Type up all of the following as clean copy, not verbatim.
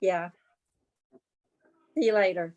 Yeah. See you later.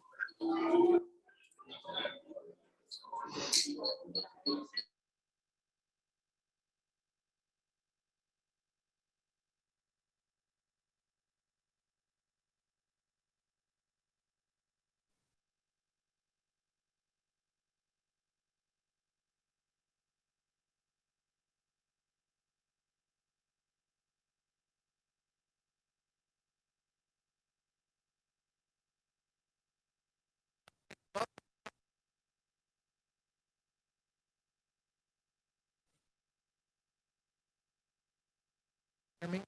Hear me?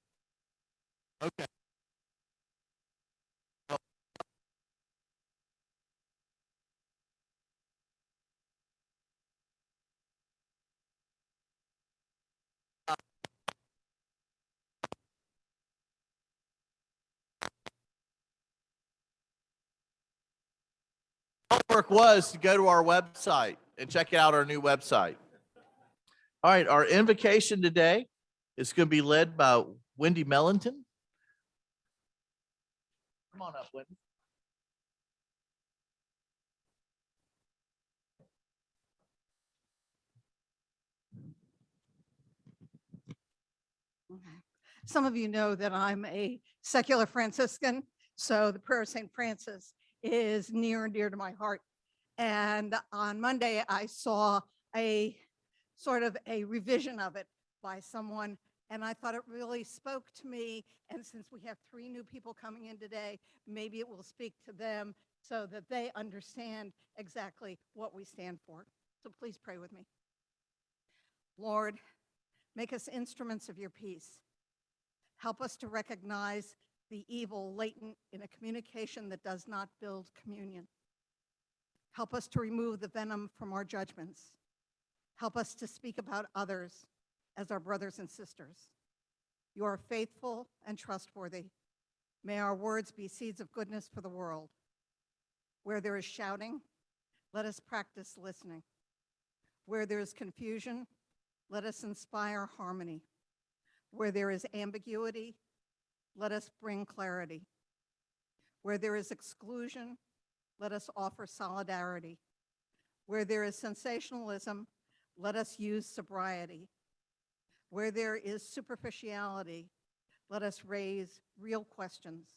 Okay. Homework was to go to our website and check out our new website. All right, our invocation today is going to be led by Wendy Mellington. Come on up, Wendy. Some of you know that I'm a secular Franciscan, so the prayer of St. Francis is near and dear to my heart. And on Monday, I saw a sort of a revision of it by someone, and I thought it really spoke to me. And since we have 3 new people coming in today, maybe it will speak to them so that they understand exactly what we stand for. So please pray with me. Lord, make us instruments of your peace. Help us to recognize the evil latent in a communication that does not build communion. Help us to remove the venom from our judgments. Help us to speak about others as our brothers and sisters. You are faithful and trustworthy. May our words be seeds of goodness for the world. Where there is shouting, let us practice listening. Where there is confusion, let us inspire harmony. Where there is ambiguity, let us bring clarity. Where there is exclusion, let us offer solidarity. Where there is sensationalism, let us use sobriety. Where there is superficiality, let us raise real questions.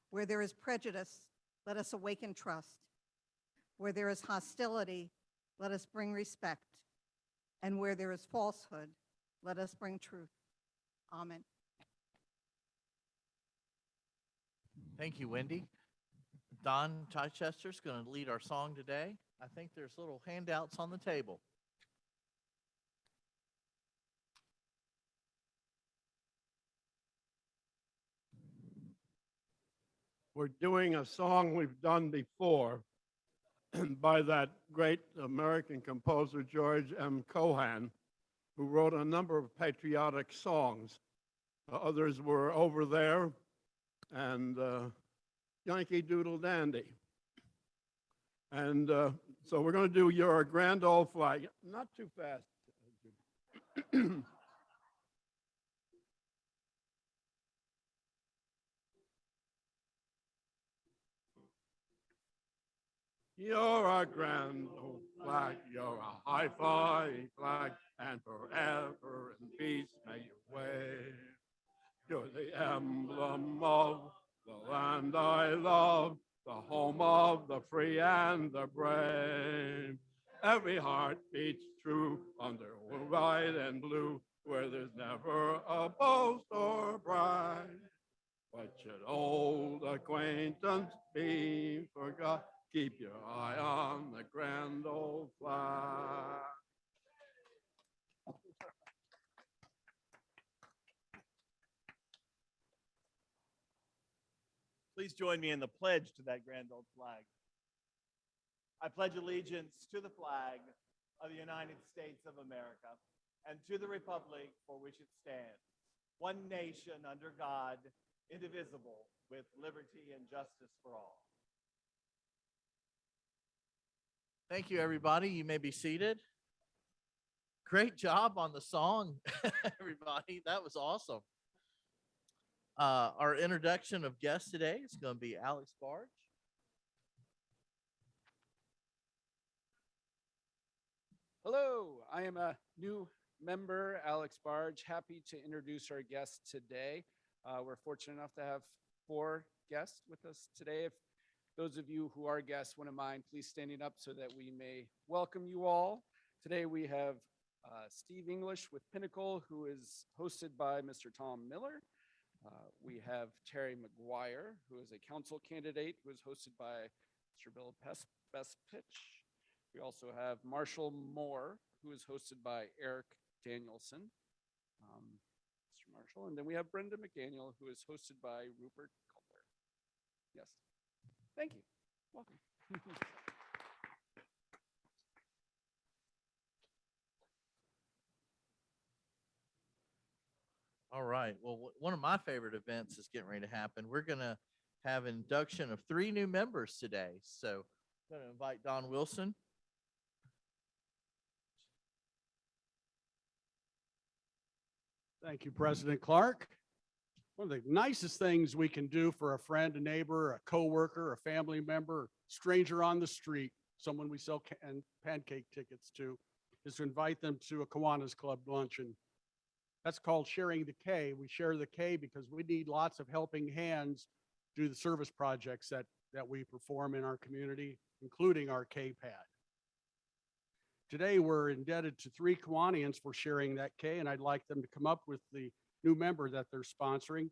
Where there is prejudice, let us awaken trust. Where there is hostility, let us bring respect. And where there is falsehood, let us bring truth. Amen. Thank you, Wendy. Don Chichester is going to lead our song today. I think there's little handouts on the table. We're doing a song we've done before by that great American composer, George M. Cohan, who wrote a number of patriotic songs. Others were Over There and Yankee Doodle Dandy. And so we're going to do Your Grand Old Flag. Not too fast. You're a grand old flag, you're a high-flying flag, and forever in peace may you wave. You're the emblem of the land I love, the home of the free and the brave. Every heart beats true under white and blue, where there's never a boast or pride. But should old acquaintance be forgot, keep your eye on the grand old flag. Please join me in the pledge to that grand old flag. I pledge allegiance to the flag of the United States of America and to the republic for which it stands, one nation under God, indivisible, with liberty and justice for all. Thank you, everybody. You may be seated. Great job on the song, everybody. That was awesome. Our introduction of guests today is going to be Alex Barge. Hello, I am a new member, Alex Barge. Happy to introduce our guests today. We're fortunate enough to have 4 guests with us today. If those of you who are guests wouldn't mind, please standing up so that we may welcome you all. Today we have Steve English with Pinnacle, who is hosted by Mr. Tom Miller. We have Terry McGuire, who is a council candidate, who is hosted by Mr. Bill Bestpitch. We also have Marshall Moore, who is hosted by Eric Danielson, Mr. Marshall. And then we have Brenda McDaniel, who is hosted by Rupert Culper. Yes. Thank you. Welcome. All right. Well, one of my favorite events is getting ready to happen. We're going to have induction of 3 new members today. So I'm going to invite Don Wilson. Thank you, President Clark. One of the nicest things we can do for a friend, a neighbor, a coworker, a family member, stranger on the street, someone we sell pancake tickets to, is to invite them to a Kiwanis Club luncheon. That's called sharing the K. We share the K because we need lots of helping hands do the service projects that we perform in our community, including our K-Pad. Today, we're indebted to 3 Kawanians for sharing that K, and I'd like them to come up with the new member that they're sponsoring.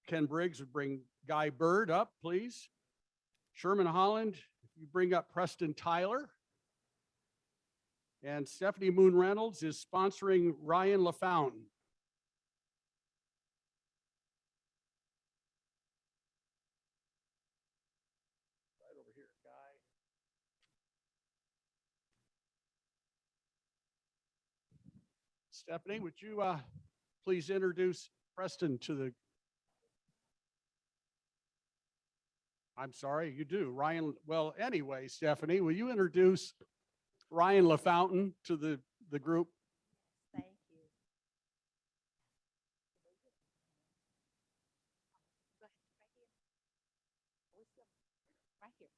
Ken Briggs would bring Guy Bird up, please. Sherman Holland, if you bring up Preston Tyler. And Stephanie Moon Reynolds is sponsoring Ryan Lafountain. Right over here, Guy. Stephanie, would you please introduce Preston to the... I'm sorry, you do. Ryan, well, anyway, Stephanie, will you introduce Ryan Lafountain to the group? Thank you. Go ahead, right here. We still, right here.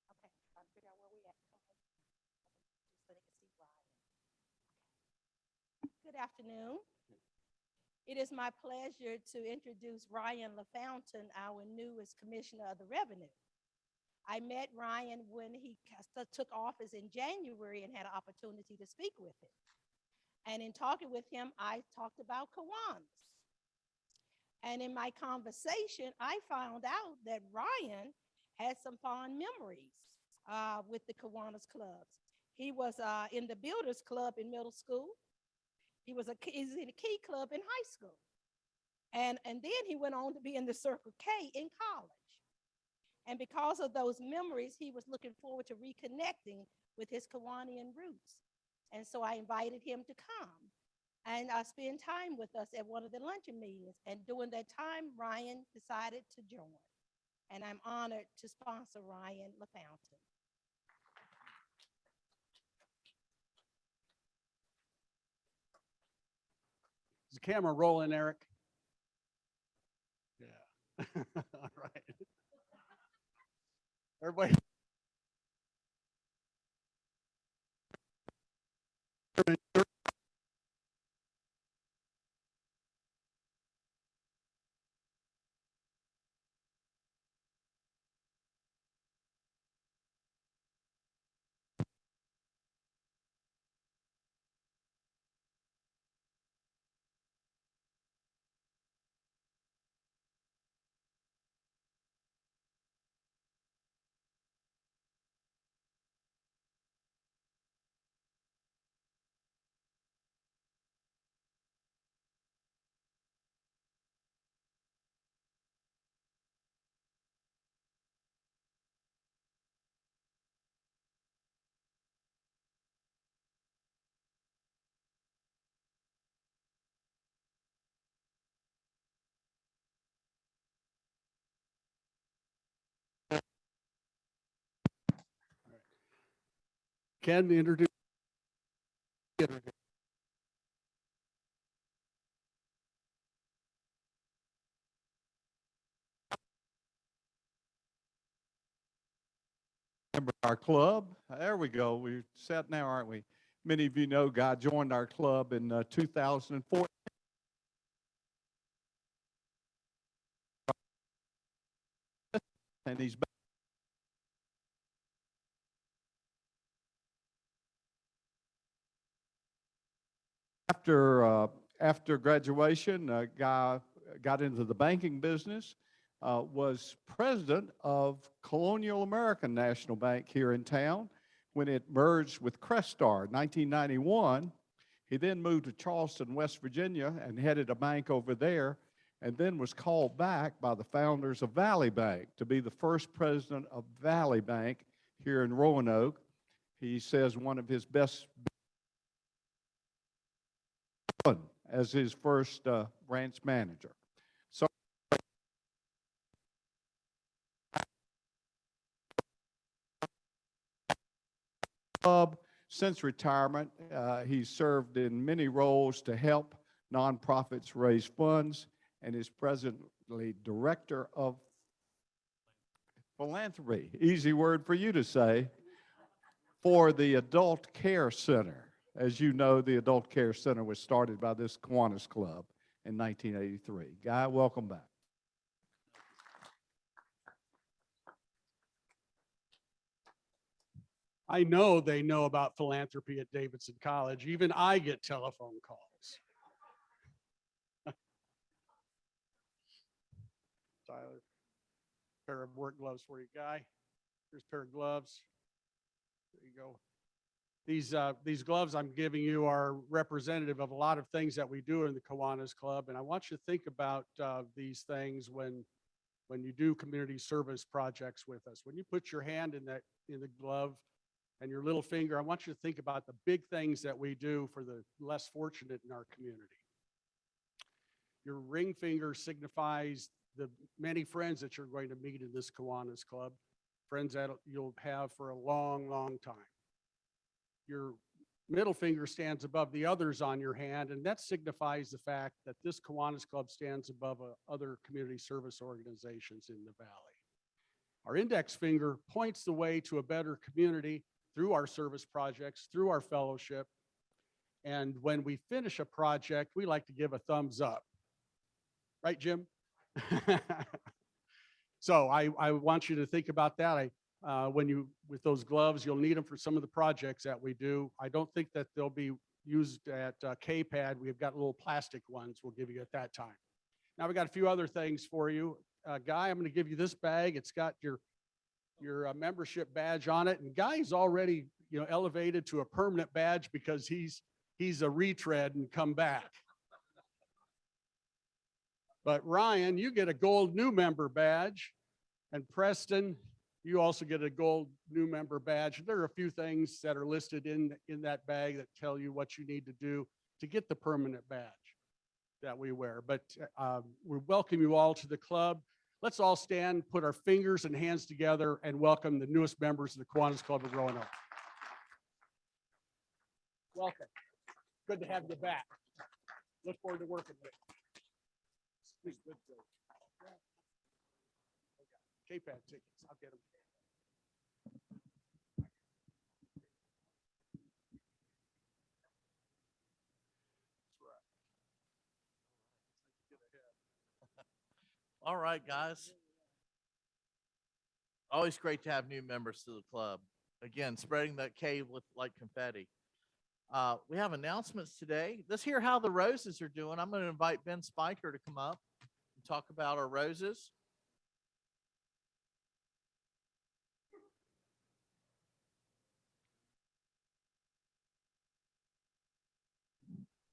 Okay, trying to figure out where we at. Come on. Just so they can see Ryan. Okay. Good afternoon. It is my pleasure to introduce Ryan Lafountain, our newest Commissioner of the Revenue. I met Ryan when he took office in January and had an opportunity to speak with him. And in talking with him, I talked about Kiwanis. And in my conversation, I found out that Ryan had some fond memories with the Kiwanis clubs. He was in the Builders Club in middle school. He's in the Key Club in high school. And then he went on to be in the Circle K in college. And because of those memories, he was looking forward to reconnecting with his Kawanian roots. And so I invited him to come and spend time with us at one of the luncheon meetings. And during that time, Ryan decided to join. And I'm honored to sponsor Ryan Lafountain. Is the camera rolling, Eric? Yeah. All right. Everybody. Ken, introduce. member of our club. There we go. We're set now, aren't we? Many of you know Guy joined our club in 2004. And he's after graduation, Guy got into the banking business, was president of Colonial American National Bank here in town when it merged with Crestar in 1991. He then moved to Charleston, West Virginia, and headed a bank over there, and then was called back by the founders of Valley Bank to be the first president of Valley Bank here in Roanoke. He says one of his best as his first branch manager. So since retirement, he's served in many roles to help nonprofits raise funds and is presently director of philanthropy, easy word for you to say, for the Adult Care Center. As you know, the Adult Care Center was started by this Kiwanis Club in 1983. Guy, welcome back. I know they know about philanthropy at Davidson College. Even I get telephone calls. Tyler, pair of work gloves for you, Guy. Here's a pair of gloves. There you go. These gloves I'm giving you are representative of a lot of things that we do in the Kiwanis Club, and I want you to think about these things when you do community service projects with us. When you put your hand in the glove and your little finger, I want you to think about the big things that we do for the less fortunate in our community. Your ring finger signifies the many friends that you're going to meet in this Kiwanis Club, friends that you'll have for a long, long time. Your middle finger stands above the others on your hand, and that signifies the fact that this Kiwanis Club stands above other community service organizations in the valley. Our index finger points the way to a better community through our service projects, through our fellowship. And when we finish a project, we like to give a thumbs up. Right, Jim? So I want you to think about that. With those gloves, you'll need them for some of the projects that we do. I don't think that they'll be used at KPAD. We've got little plastic ones we'll give you at that time. Now we got a few other things for you. Guy, I'm going to give you this bag. It's got your membership badge on it. And Guy's already elevated to a permanent badge because he's a retread and come back. But Ryan, you get a gold new member badge, and Preston, you also get a gold new member badge. There are a few things that are listed in that bag that tell you what you need to do to get the permanent badge that we wear. But we welcome you all to the club. Let's all stand, put our fingers and hands together, and welcome the newest members of the Kiwanis Club of Roanoke. Welcome. Good to have you back. Look forward to working with you. KPAD tickets, I'll get them. All right, guys. Always great to have new members to the club. Again, spreading that K with like confetti. We have announcements today. Let's hear how the roses are doing. I'm going to invite Ben Spiker to come up and talk about our roses.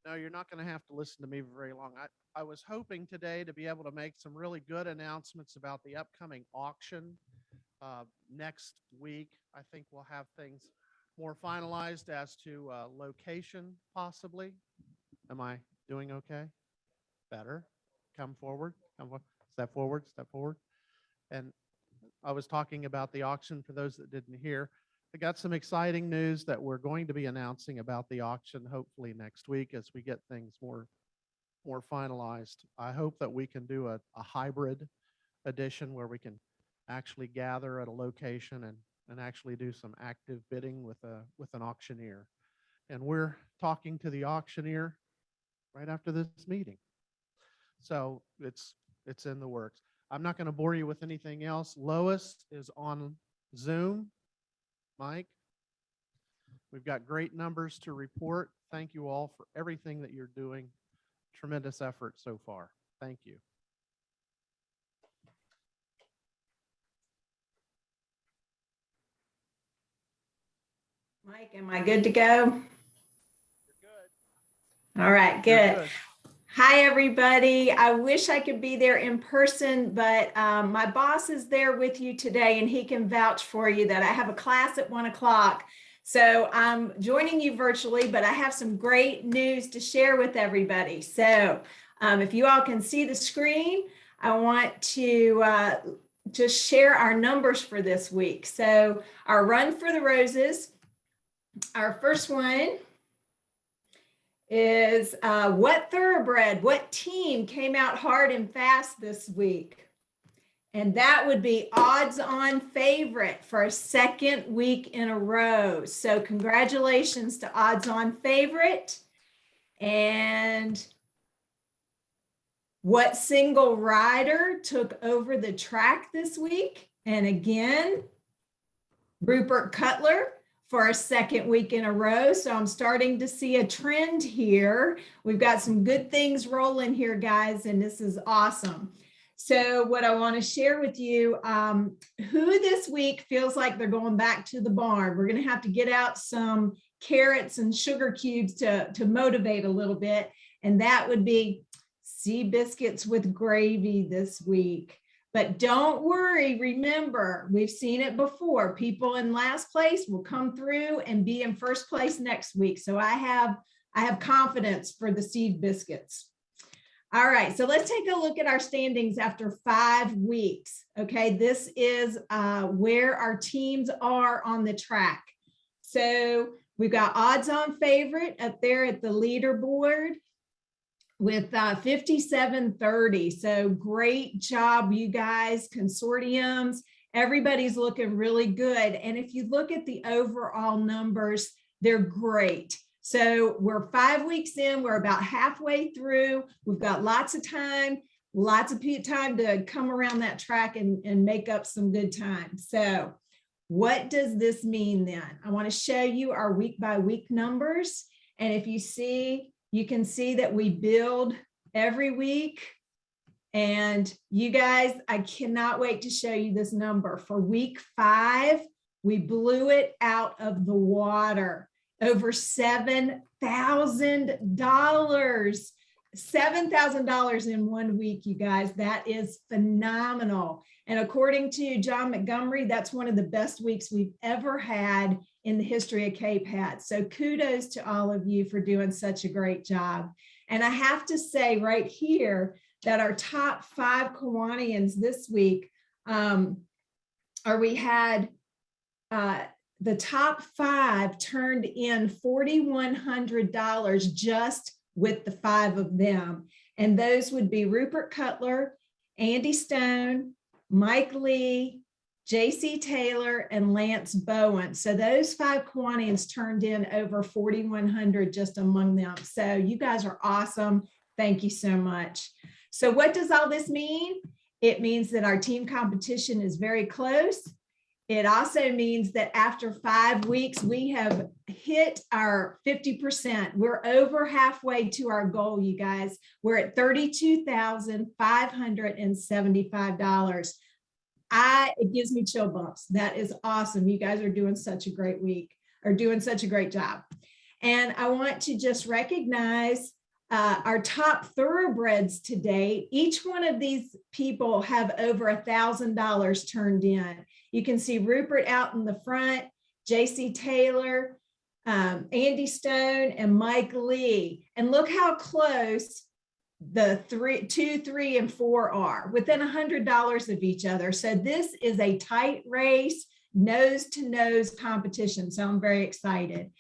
No, you're not going to have to listen to me for very long. I was hoping today to be able to make some really good announcements about the upcoming auction next week. I think we'll have things more finalized as to location, possibly. Am I doing okay? Better. Come forward. Step forward. Step forward. And I was talking about the auction for those that didn't hear. I got some exciting news that we're going to be announcing about the auction hopefully next week as we get things more finalized. I hope that we can do a hybrid edition where we can actually gather at a location and actually do some active bidding with an auctioneer. And we're talking to the auctioneer right after this meeting. So it's in the works. I'm not going to bore you with anything else. Lois is on Zoom. Mike, we've got great numbers to report. Thank you all for everything that you're doing. Tremendous effort so far. Thank you. Mike, am I good to go? You're good. All right, You're good. Hi, everybody. I wish I could be there in person, but my boss is there with you today, and he can vouch for you that I have a class at 1 o'clock. So I'm joining you virtually, but I have some great news to share with everybody. So if you all can see the screen, I want to just share our numbers for this week. So our Run for the Roses, our first one is what thoroughbred, what team came out hard and fast this week? And that would be Odds On Favorite for a second week in a row. So congratulations to Odds On Favorite. And what single rider took over the track this week? And again, Rupert Cutler for a second week in a row. So I'm starting to see a trend here. We've got some good things rolling here, guys, and this is awesome. So what I want to share with you, who this week feels like they're going back to the barn? We're going to have to get out some carrots and sugar cubes to motivate a little bit. And that would be sea biscuits with gravy this week. But don't worry, remember, we've seen it before. People in last place will come through and be in first place next week. So I have confidence for the seed biscuits. All right, so let's take a look at our standings after 5 weeks. Okay, this is where our teams are on the track. So we've got Odds On Favorite up there at the leaderboard with 5730. So great job, you guys, consortiums. Everybody's looking really good. And if you look at the overall numbers, they're great. So we're 5 weeks in, we're about halfway through. We've got lots of time to come around that track and make up some good time. So what does this mean then? I want to show you our week by week numbers. And if you see, you can see that we build every week. And you guys, I cannot wait to show you this number. For week 5, we blew it out of the water. Over $7,000. $7,000 in 1 week, you guys. That is phenomenal. And according to John Montgomery, that's one of the best weeks we've ever had in the history of Cape Hat. So kudos to all of you for doing such a great job. And I have to say right here that our top 5 Kawanians this week, we had the top 5 turned in $4,100 just with the 5 of them. And those would be Rupert Cutler, Andy Stone, Mike Lee, JC Taylor, and Lance Bowen. So those 5 Kiwanis turned in over $4,100 just among them. So you guys are awesome. Thank you so much. So what does all this mean? It means that our team competition is very close. It also means that after 5 weeks, we have hit our 50%. We're over halfway to our goal, you guys. We're at $32,575. It gives me chill bumps. That is awesome. You guys are doing such a great week, or doing such a great job. And I want to just recognize our top thoroughbreds today. Each one of these people have over $1,000 turned in. You can see Rupert out in the front, JC Taylor, Andy Stone, and Mike Lee. And look how close the 2, 3, and 4 are, within $100 of each other. So this is a tight race, nose to nose competition. So I'm very excited.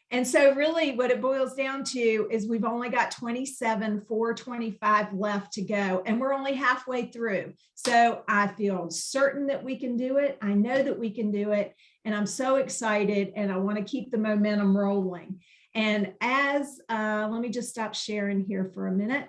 And so really what it boils down to is we've only got 27, 425 left to go, and we're only halfway through. So I feel certain that we can do it. I know that we can do it. And I'm so excited, and I want to keep the momentum rolling. And as, let me just stop sharing here for a minute.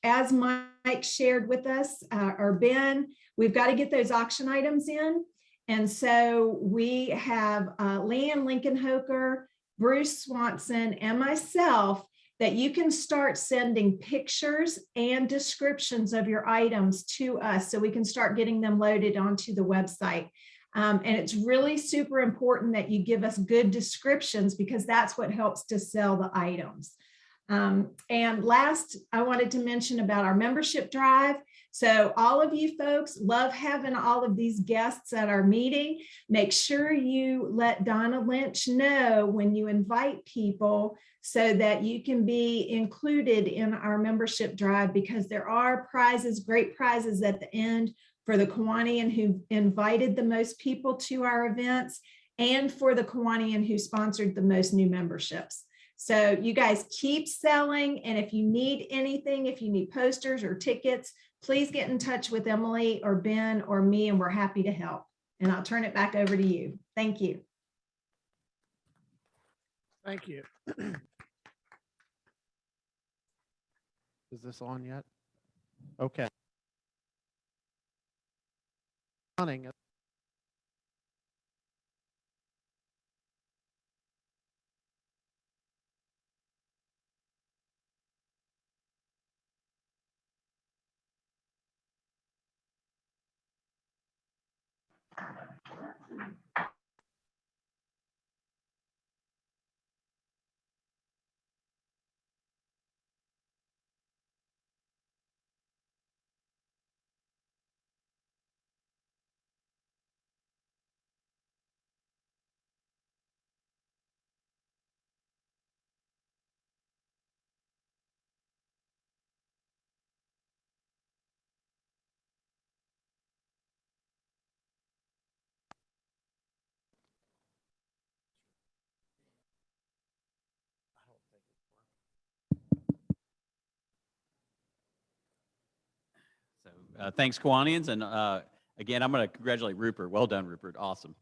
As Mike shared with us, or Ben, we've got to get those auction items in. And so we have Leanne Lincoln-Hoker, Bruce Swanson, and myself that you can start sending pictures and descriptions of your items to us so we can start getting them loaded onto the website. And it's really super important that you give us good descriptions because that's what helps to sell the items. And last, I wanted to mention about our membership drive. So all of you folks love having all of these guests at our meeting. Make sure you let Donna Lynch know when you invite people so that you can be included in our membership drive, because there are prizes, great prizes at the end for the Kawanian who invited the most people to our events and for the Kawanian who sponsored the most new memberships. So you guys keep selling. And if you need anything, if you need posters or tickets, please get in touch with Emily or Ben or me, and we're happy to help. And I'll turn it back over to you. Thank you. Thank you. Is this on yet? Okay. Running. So thanks, Kawanians. And again, I'm going to congratulate Rupert. Well done, Rupert. Awesome.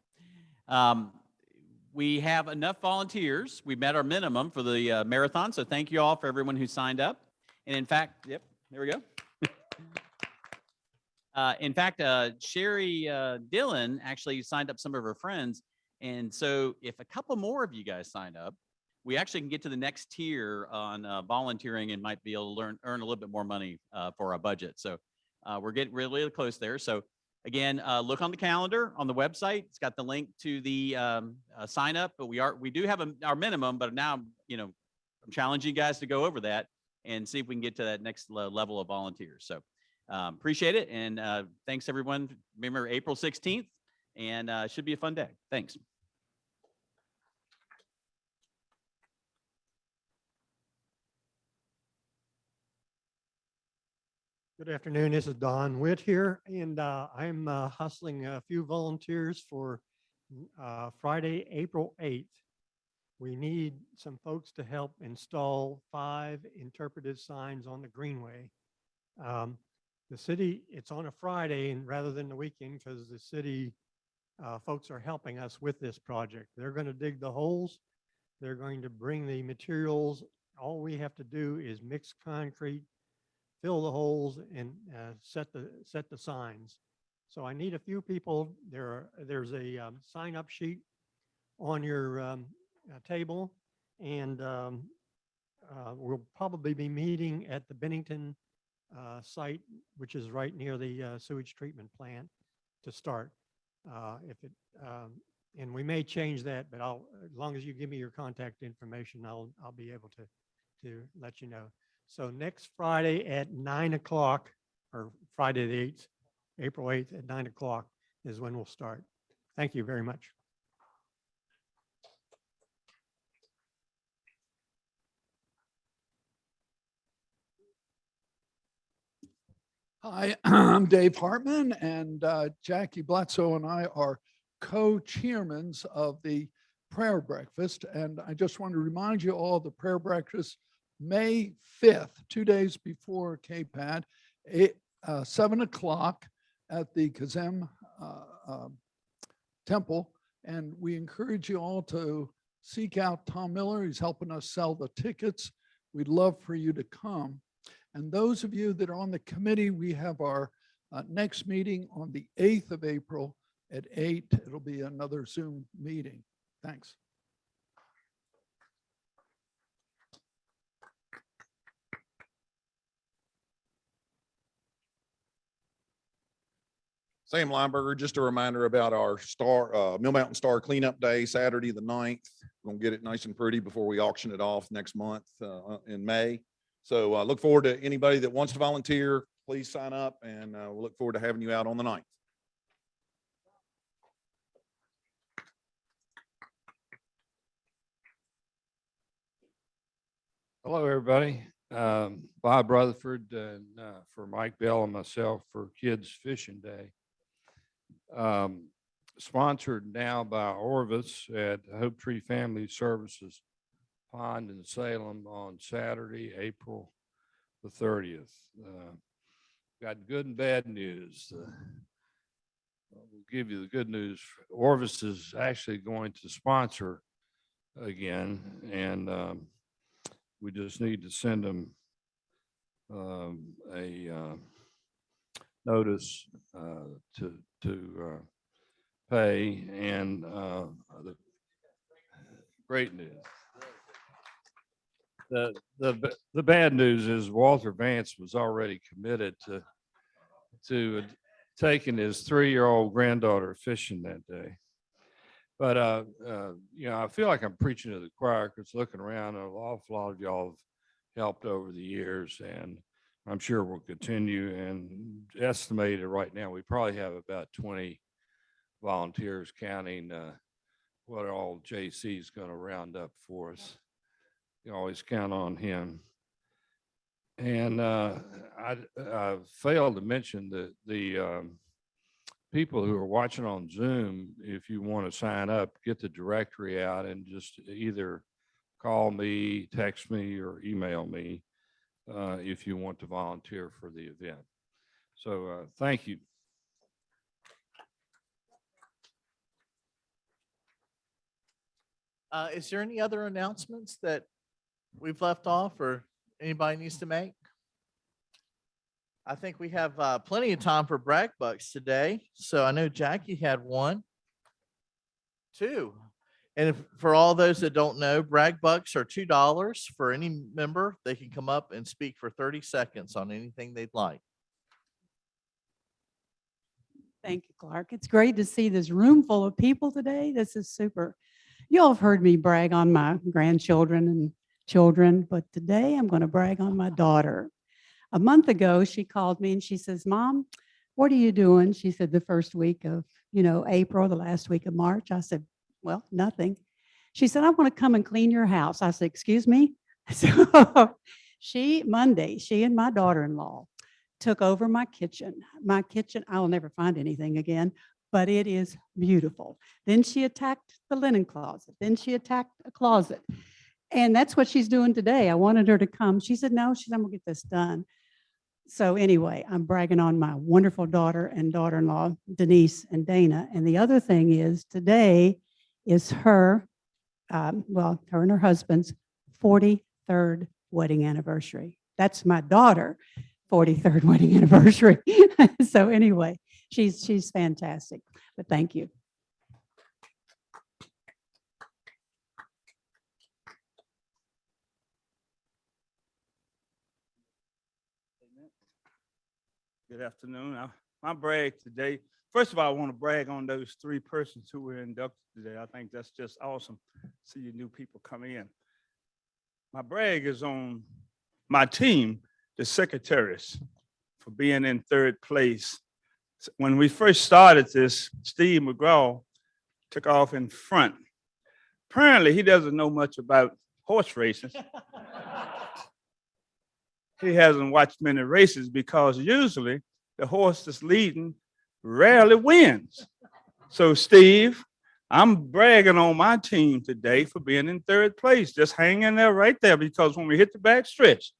We have enough volunteers. We met our minimum for the marathon. So thank you all for everyone who signed up. And in fact, yep, there we go. In fact, Sherry Dillon actually signed up some of her friends. And so if a couple more of you guys sign up, we actually can get to the next tier on volunteering and might be able to earn a little bit more money for our budget. So we're getting really close there. So again, look on the calendar on the website. It's got the link to the sign up, but we do have our minimum, but now, I'm challenging you guys to go over that and see if we can get to that next level of volunteers. So appreciate it. And thanks everyone. Remember April 16th, and should be a fun day. Thanks. Good afternoon. This is Don Witt here, and I'm hustling a few volunteers for Friday, April 8th. We need some folks to help install 5 interpretive signs on the Greenway. The city, it's on a Friday and rather than the weekend because the city folks are helping us with this project. They're going to dig the holes. They're going to bring the materials. All we have to do is mix concrete, fill the holes, and set the signs. So I need a few people. There's a sign up sheet on your table, and we'll probably be meeting at the Bennington site, which is right near the sewage treatment plant, to start. And we may change that, but as long as you give me your contact information, I'll be able to let you know. So next Friday at 9 o'clock, or Friday the 8th, April 8th at 9 o'clock is when we'll start. Thank you very much. Hi, I'm Dave Hartman, and Jackie Blatzo and I are co-chairmans of the prayer breakfast. And I just want to remind you all the prayer breakfast, May 5th, 2 days before KPAD, 7 o'clock at the Kazem Temple. And we encourage you all to seek out Tom Miller. He's helping us sell the tickets. We'd love for you to come. And those of you that are on the committee, we have our next meeting on the 8th of April at 8. It'll be another Zoom meeting. Thanks. Sam Lineberger, just a reminder about our Mill Mountain Star Cleanup Day, Saturday the 9th. We're gonna get it nice and pretty before we auction it off next month in May. So look forward to anybody that wants to volunteer. Please sign up, and we'll look forward to having you out on the 9th. Hello, everybody. Bob Rutherford and for Mike Bell and myself for Kids Fishing Day. Sponsored now by Orvis at Hope Tree Family Services Pond in Salem on Saturday, April the 30th. Got good and bad news. We'll give you the good news. Orvis is actually going to sponsor again, and we just need to send them a notice to pay, and the great news. The bad news is Walter Vance was already committed to taking his 3-year-old granddaughter fishing that day. But you know, I feel like I'm preaching to the choir, because looking around, an awful lot of y'all have helped over the years, and I'm sure we'll continue. And estimated right now, we probably have about 20 volunteers, counting what all JC is going to round up for us. You always count on him. And I failed to mention that the people who are watching on Zoom, if you want to sign up, get the directory out and just either call me, text me, or email me if you want to volunteer for the event. So thank you. Is there any other announcements that we've left off or anybody needs to make? I think we have plenty of time for brag bucks today. So I know Jackie had one, two. And if, for all those that don't know, brag bucks are $2 for any member. They can come up and speak for 30 seconds on anything they'd like. Thank you, Clark. It's great to see this room full of people today. This is super. You all have heard me brag on my grandchildren and children, but today I'm going to brag on my daughter. A month ago, she called me and she says, "Mom, what are you doing?" She said, "The first week of, April, the last week of March." I said, "Well, nothing." She said, "I want to come and clean your house." I said, "Excuse me?" So Monday, she and my daughter-in-law took over my kitchen. My kitchen, I will never find anything again, but it is beautiful. Then she attacked the linen closet. Then she attacked a closet. And that's what she's doing today. I wanted her to come. She said, "No," she said, "I'm going to get this done." So anyway, I'm bragging on my wonderful daughter and daughter-in-law, Denise and Dana. And the other thing is, today is her and her husband's 43rd wedding anniversary. That's my daughter, 43rd wedding anniversary. So anyway, she's fantastic. But thank you. Good afternoon. My brag today, first of all, I want to brag on those 3 persons who were inducted today. I think that's just awesome. See you new people come in. My brag is on my team, the secretaries, for being in 3rd place. When we first started this, Steve McGraw took off in front. Apparently, he doesn't know much about horse races. He hasn't watched many races, because usually the horse that's leading rarely wins. So Steve, I'm bragging on my team today for being in third place. Just hang in there right there, because when we hit the back stretch,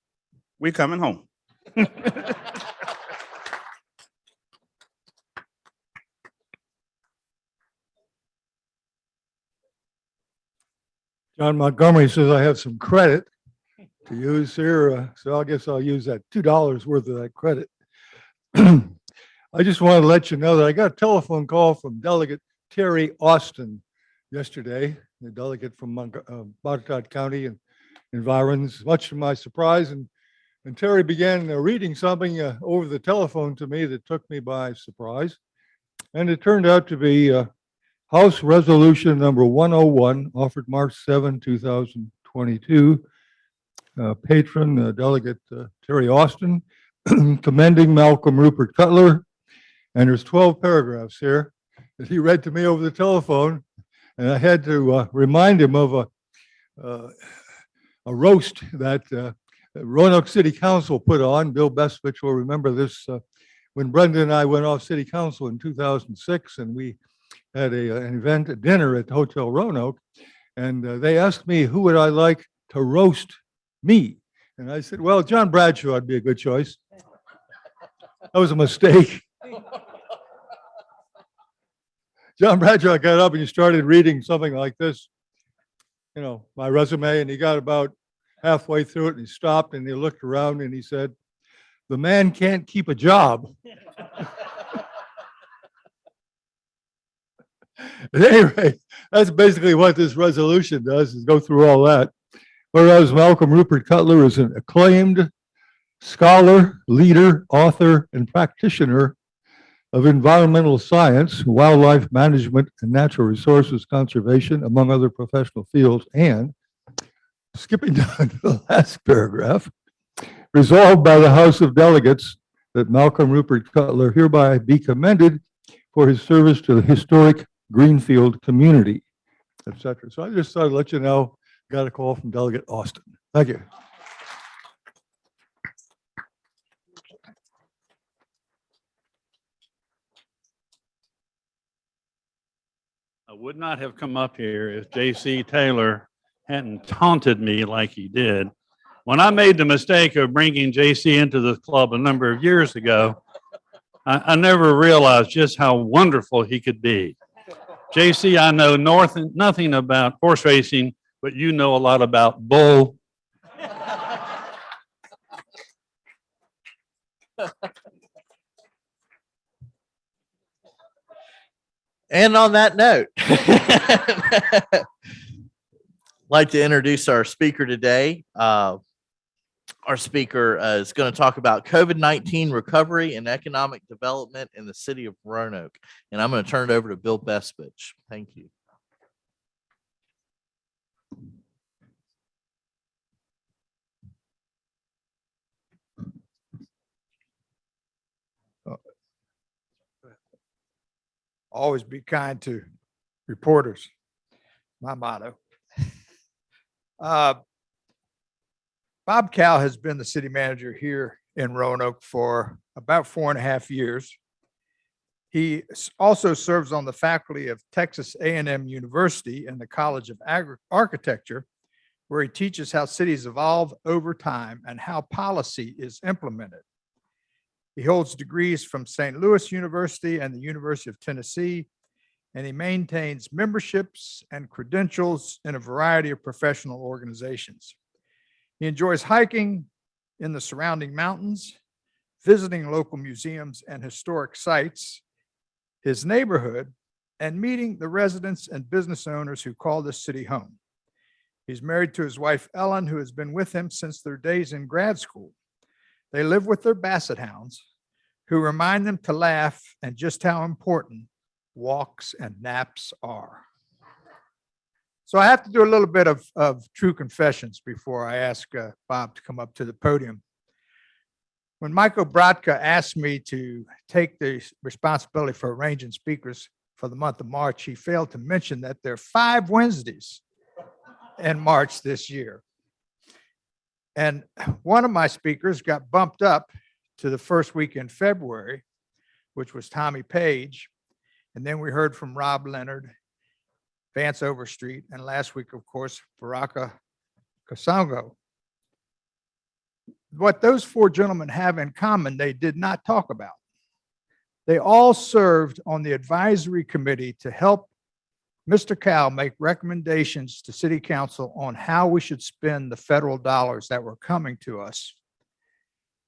we're coming home. John Montgomery says I have some credit to use here, so I guess I'll use that $2 worth of that credit. I just wanted to let you know that I got a telephone call from Delegate Terry Austin yesterday, the delegate from Barge County and environs, much to my surprise. And Terry began reading something over the telephone to me that took me by surprise. And it turned out to be House Resolution number 101, offered March 7, 2022. Patron Delegate Terry Austin commending Malcolm Rupert Cutler. And there's 12 paragraphs here that he read to me over the telephone. And I had to remind him of a roast that Roanoke City Council put on. Bill Besvich will remember this when Brenda and I went off City Council in 2006, and we had an event, a dinner at the Hotel Roanoke, and they asked me who would I like to roast me. And I said, well, John Bradshaw would be a good choice. That was a mistake. John Bradshaw got up and he started reading something like this, you know, my resume, and he got about halfway through it and he stopped and he looked around and he said, the man can't keep a job. At any rate, that's basically what this resolution does, is go through all that. Whereas Malcolm Rupert Cutler is an acclaimed scholar, leader, author, and practitioner of environmental science, wildlife management, and natural resources conservation, among other professional fields. And skipping down to the last paragraph, resolved by the House of Delegates that Malcolm Rupert Cutler hereby be commended for his service to the historic Greenfield community, etc. So I just thought I'd let you know, got a call from Delegate Austin. Thank you. I would not have come up here if J.C. Taylor hadn't taunted me like he did. When I made the mistake of bringing J.C. into the club a number of years ago, I never realized just how wonderful he could be. J.C., I know nothing about horse racing, but you know a lot about bull. And on that note, I'd like to introduce our speaker today. Our speaker is going to talk about COVID-19 recovery and economic development in the city of Roanoke. And I'm going to turn it over to Bill Besvich. Thank you. Always be kind to reporters, my motto. Bob Cow has been the city manager here in Roanoke for about 4.5 years. He also serves on the faculty of Texas A&M University and the College of Architecture, where he teaches how cities evolve over time and how policy is implemented. He holds degrees from St. Louis University and the University of Tennessee, and he maintains memberships and credentials in a variety of professional organizations. He enjoys hiking in the surrounding mountains, visiting local museums and historic sites, his neighborhood, and meeting the residents and business owners who call this city home. He's married to his wife, Ellen, who has been with him since their days in grad school. They live with their basset hounds, who remind them to laugh and just how important walks and naps are. So I have to do a little bit of true confessions before I ask Bob to come up to the podium. When Michael Bratka asked me to take the responsibility for arranging speakers for the month of March, he failed to mention that there are 5 Wednesdays in March this year. And one of my speakers got bumped up to the first week in February, which was Tommy Page. And then we heard from Rob Leonard. Vance Overstreet, and last week, of course, Baraka Kasango. What those four gentlemen have in common, they did not talk about. They all served on the advisory committee to help Mr. Cal make recommendations to City Council on how we should spend the federal dollars that were coming to us.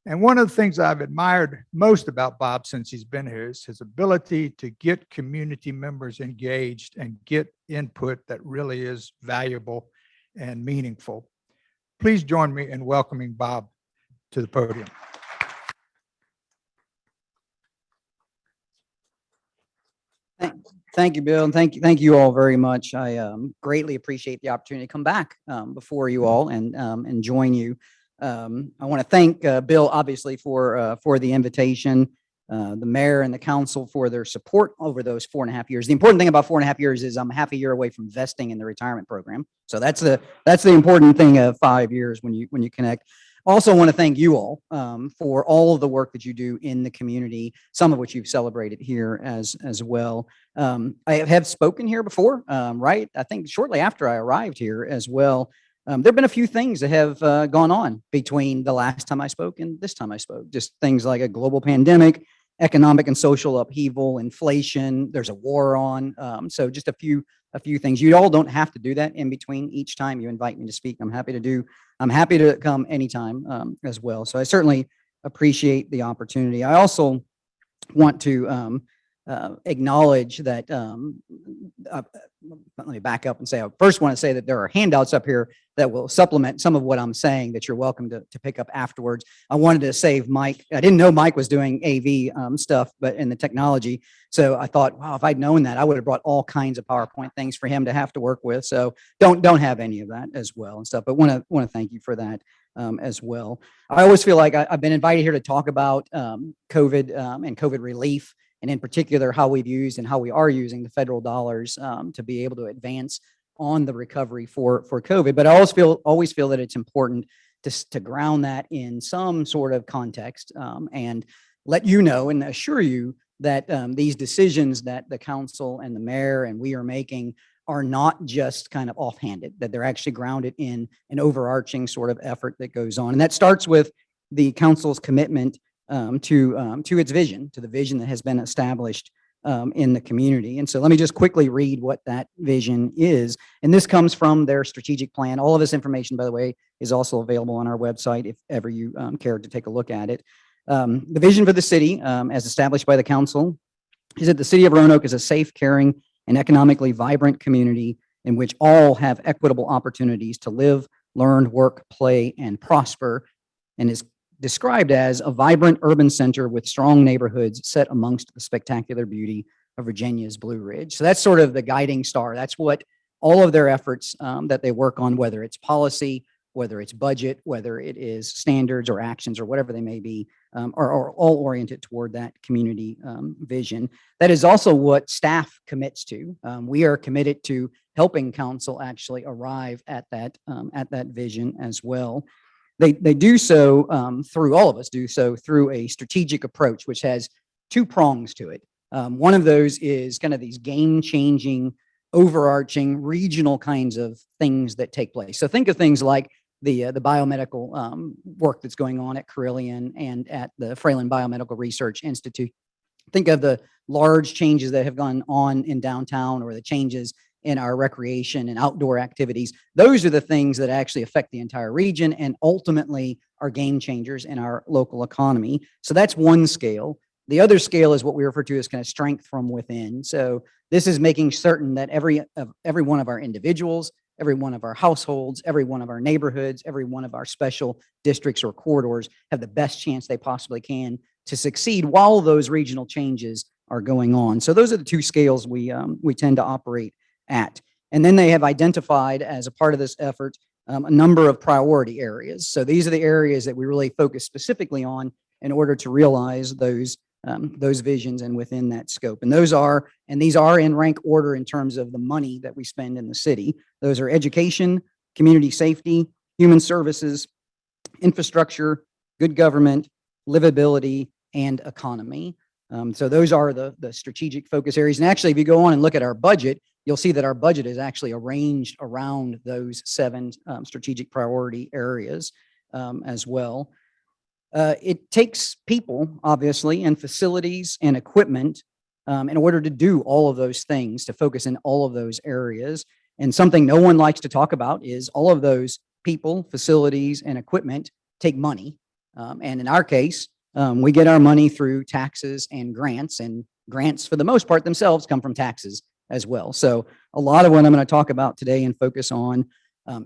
And one of the things I've admired most about Bob since he's been here is his ability to get community members engaged and get input that really is valuable and meaningful. Please join me in welcoming Bob to the podium. Thank you, Bill, and thank you all very much. I greatly appreciate the opportunity to come back before you all and join you. I want to thank Bill, obviously, for the invitation, the mayor and the council for their support over those 4.5 years. The important thing about 4.5 years is I'm half a year away from vesting in the retirement program. So that's the important thing of 5 years when you connect. Also want to thank you all for all of the work that you do in the community, some of which you've celebrated here as well. I have spoken here before, right? I think shortly after I arrived here as well. There have been a few things that have gone on between the last time I spoke and this time I spoke. Just things like a global pandemic, economic and social upheaval, inflation. There's a war on. So just a few things. You all don't have to do that in between each time you invite me to speak. I'm happy to come anytime as well. So I certainly appreciate the opportunity. I also want to acknowledge that, let me back up and say, I first want to say that there are handouts up here that will supplement some of what I'm saying that you're welcome to pick up afterwards. I wanted to save Mike. I didn't know Mike was doing AV stuff, but in the technology. So I thought, wow, if I'd known that, I would have brought all kinds of PowerPoint things for him to have to work with. So don't have any of that as well and stuff, but want to thank you for that as well. I always feel like I've been invited here to talk about COVID and COVID relief, and in particular, how we've used and how we are using the federal dollars to be able to advance on the recovery for COVID. But I always feel that it's important to ground that in some sort of context and let you know and assure you that these decisions that the council and the mayor and we are making are not just kind of offhanded, that they're actually grounded in an overarching sort of effort that goes on. And that starts with the council's commitment to its vision, to the vision that has been established in the community. And so let me just quickly read what that vision is. And this comes from their strategic plan. All of this information, by the way, is also available on our website if ever you care to take a look at it. The vision for the city, as established by the council, is that the city of Roanoke is a safe, caring, and economically vibrant community in which all have equitable opportunities to live, learn, work, play, and prosper, and is described as a vibrant urban center with strong neighborhoods set amongst the spectacular beauty of Virginia's Blue Ridge. So that's sort of the guiding star. That's what all of their efforts that they work on, whether it's policy, whether it's budget, whether it is standards or actions or whatever they may be, are all oriented toward that community vision. That is also what staff commits to. We are committed to helping council actually arrive at that vision as well. They do so through, all of us do so through a strategic approach, which has two prongs to it. One of those is kind of these game-changing, overarching, regional kinds of things that take place. So think of things like the biomedical work that's going on at Carillion and at the Fralin Biomedical Research Institute. Think of the large changes that have gone on in downtown or the changes in our recreation and outdoor activities. Those are the things that actually affect the entire region and ultimately are game changers in our local economy. So that's one scale. The other scale is what we refer to as kind of strength from within. So this is making certain that every one of our individuals, every one of our households, every one of our neighborhoods, every one of our special districts or corridors have the best chance they possibly can to succeed while those regional changes are going on. So those are the two scales we tend to operate at. And then they have identified as a part of this effort a number of priority areas. So these are the areas that we really focus specifically on in order to realize those visions and within that scope. And these are in rank order in terms of the money that we spend in the city. Those are education, community safety, human services, infrastructure, good government, livability, and economy. So those are the strategic focus areas. And actually, if you go on and look at our budget, you'll see that our budget is actually arranged around those 7 strategic priority areas as well. It takes people, obviously, and facilities and equipment in order to do all of those things, to focus in all of those areas. And something no one likes to talk about is all of those people, facilities, and equipment take money. And in our case, we get our money through taxes and grants for the most part themselves come from taxes as well. So a lot of what I'm going to talk about today and focus on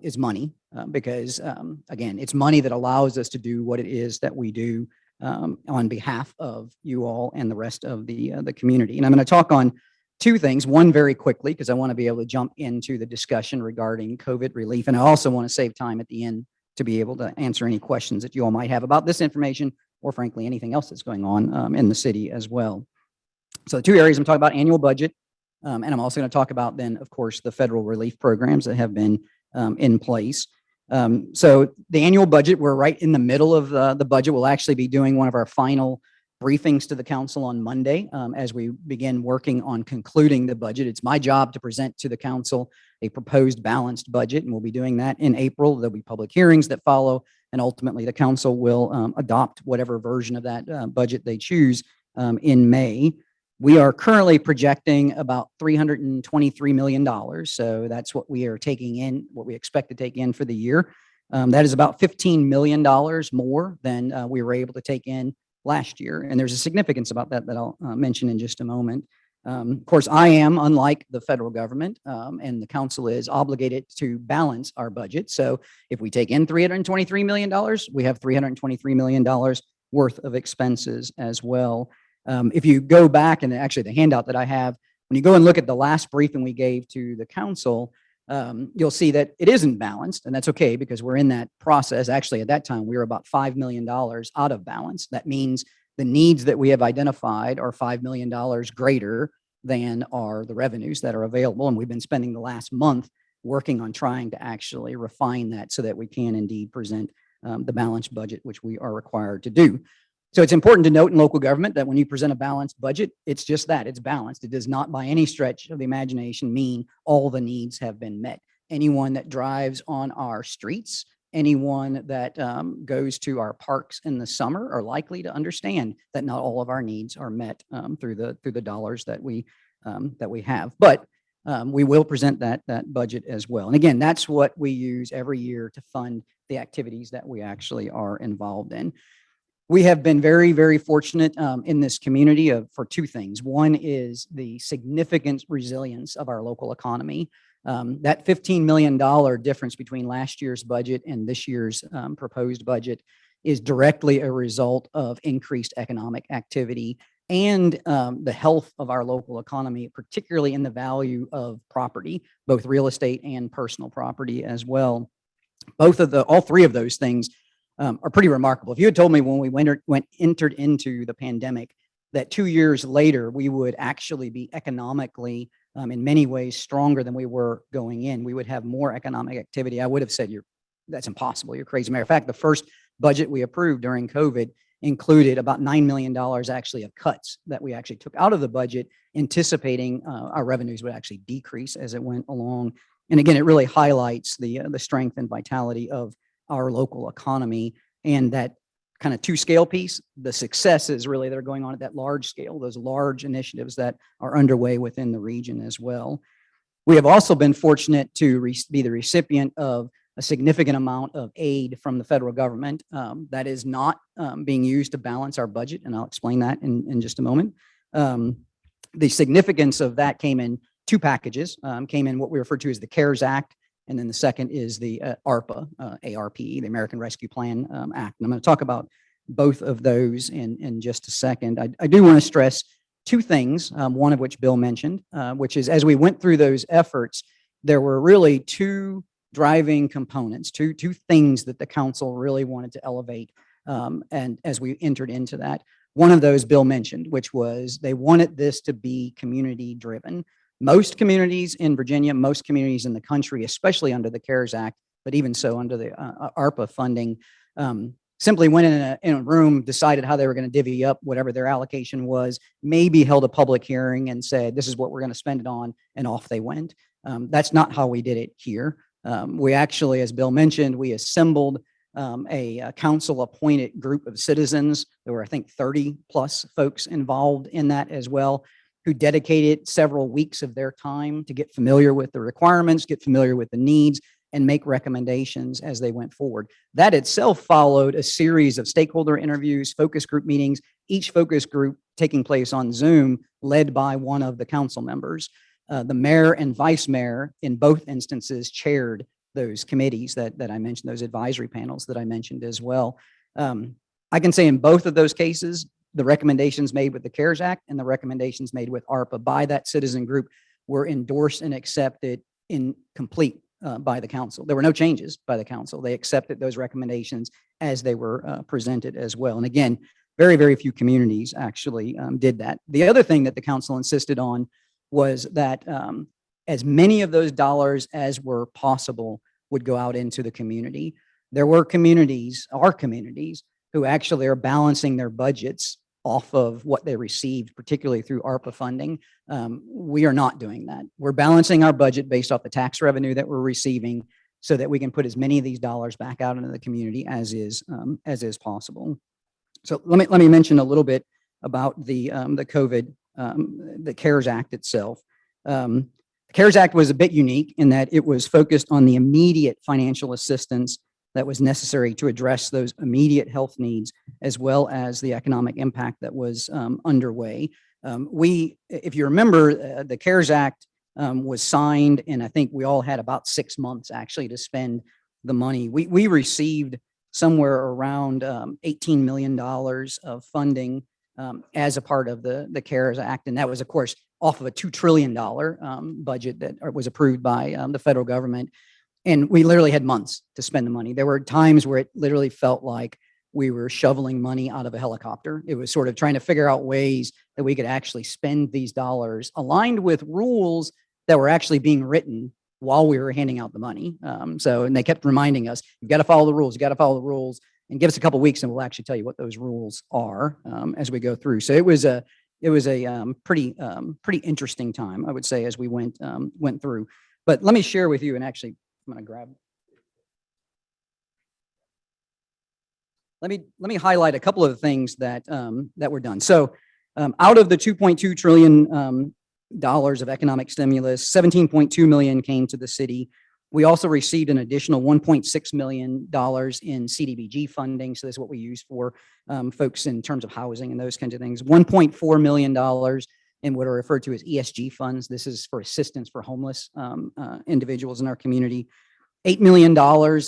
is money because again, it's money that allows us to do what it is that we do on behalf of you all and the rest of the community. And I'm going to talk on 2 things, one very quickly, because I want to be able to jump into the discussion regarding COVID relief. And I also want to save time at the end to be able to answer any questions that you all might have about this information or frankly, anything else that's going on in the city as well. So the 2 areas I'm talking about: annual budget, and I'm also going to talk about then, of course, the federal relief programs that have been in place. So the annual budget, we're right in the middle of the budget. We'll actually be doing one of our final briefings to the council on Monday as we begin working on concluding the budget. It's my job to present to the council a proposed balanced budget, and we'll be doing that in April. There'll be public hearings that follow, and ultimately the council will adopt whatever version of that budget they choose in May. We are currently projecting about $323 million. So that's what we are taking in, what we expect to take in for the year. That is about $15 million more than we were able to take in last year. And there's a significance about that that I'll mention in just a moment. Of course, I am, unlike the federal government, and the council is obligated to balance our budget. So if we take in $323 million, we have $323 million worth of expenses as well. If you go back, and actually the handout that I have, when you go and look at the last briefing we gave to the council, you'll see that it isn't balanced, and that's okay because we're in that process. Actually, at that time, we were about $5 million out of balance. That means the needs that we have identified are $5 million greater than are the revenues that are available. And we've been spending the last month working on trying to actually refine that so that we can indeed present the balanced budget, which we are required to do. So it's important to note in local government that when you present a balanced budget, it's just that, it's balanced. It does not by any stretch of the imagination mean all the needs have been met. Anyone that drives on our streets, anyone that goes to our parks in the summer are likely to understand that not all of our needs are met through the dollars that we have. But we will present that budget as well. And again, that's what we use every year to fund the activities that we actually are involved in. We have been very, very fortunate in this community for 2 things. One is the significant resilience of our local economy. That $15 million difference between last year's budget and this year's proposed budget is directly a result of increased economic activity and the health of our local economy, particularly in the value of property, both real estate and personal property as well. All 3 of those things are pretty remarkable. If you had told me when we entered into the pandemic that 2 years later we would actually be economically in many ways stronger than we were going in, we would have more economic activity, I would have said that's impossible. You're crazy. Matter of fact, the first budget we approved during COVID included about $9 million actually of cuts that we actually took out of the budget, anticipating our revenues would actually decrease as it went along. And again, it really highlights the strength and vitality of our local economy, and that kind of 2 scale piece, the successes really that are going on at that large scale, those large initiatives that are underway within the region as well. We have also been fortunate to be the recipient of a significant amount of aid from the federal government that is not being used to balance our budget, and I'll explain that in just a moment. The significance of that came in 2 packages, came in what we refer to as the CARES Act, and then the second is the ARPA, ARPE, the American Rescue Plan Act. And I'm going to talk about both of those in just a second. I do want to stress 2 things, one of which Bill mentioned, which is as we went through those efforts, there were really 2 driving components, two things that the council really wanted to elevate. And as we entered into that, one of those Bill mentioned, which was they wanted this to be community driven. Most communities in Virginia, most communities in the country, especially under the CARES Act, but even so under the ARPA funding, simply went in a room, decided how they were going to divvy up whatever their allocation was, maybe held a public hearing and said, this is what we're going to spend it on, and off they went. That's not how we did it here. We actually, as Bill mentioned, we assembled a council-appointed group of citizens. There were, I think, 30 plus folks involved in that as well, who dedicated several weeks of their time to get familiar with the requirements, get familiar with the needs, and make recommendations as they went forward. That itself followed a series of stakeholder interviews, focus group meetings, each focus group taking place on Zoom, led by one of the council members. The mayor and vice mayor in both instances chaired those committees that I mentioned, those advisory panels that I mentioned as well. I can say in both of those cases, the recommendations made with the CARES Act and the recommendations made with ARPA by that citizen group were endorsed and accepted in complete by the council. There were no changes by the council. They accepted those recommendations as they were presented as well. And again, very, very few communities actually did that. The other thing that the council insisted on was that as many of those dollars as were possible would go out into the community. There were communities, our communities, who actually are balancing their budgets off of what they received, particularly through ARPA funding. We are not doing that. We're balancing our budget based off the tax revenue that we're receiving so that we can put as many of these dollars back out into the community as is possible. So let me mention a little bit about the COVID, the CARES Act itself. The CARES Act was a bit unique in that it was focused on the immediate financial assistance that was necessary to address those immediate health needs, as well as the economic impact that was underway. If you remember, the CARES Act was signed, and I think we all had about 6 months actually to spend the money. We received somewhere around $18 million of funding as a part of the CARES Act, and that was, of course, off of a $2 trillion budget that was approved by the federal government. And we literally had months to spend the money. There were times where it literally felt like we were shoveling money out of a helicopter. It was sort of trying to figure out ways that we could actually spend these dollars aligned with rules that were actually being written while we were handing out the money. And they kept reminding us, you've got to follow the rules, you got to follow the rules, and give us a couple of weeks and we'll actually tell you what those rules are as we go through. So it was a pretty interesting time, I would say, as we went through. But let me share with you, and actually, I'm going to grab. Let me highlight a couple of the things that were done. So out of the $2.2 trillion of economic stimulus, 17.2 million came to the city. We also received an additional $1.6 million in CDBG funding. So that's what we use for folks in terms of housing and those kinds of things. $1.4 million in what are referred to as ESG funds. This is for assistance for homeless individuals in our community. $8 million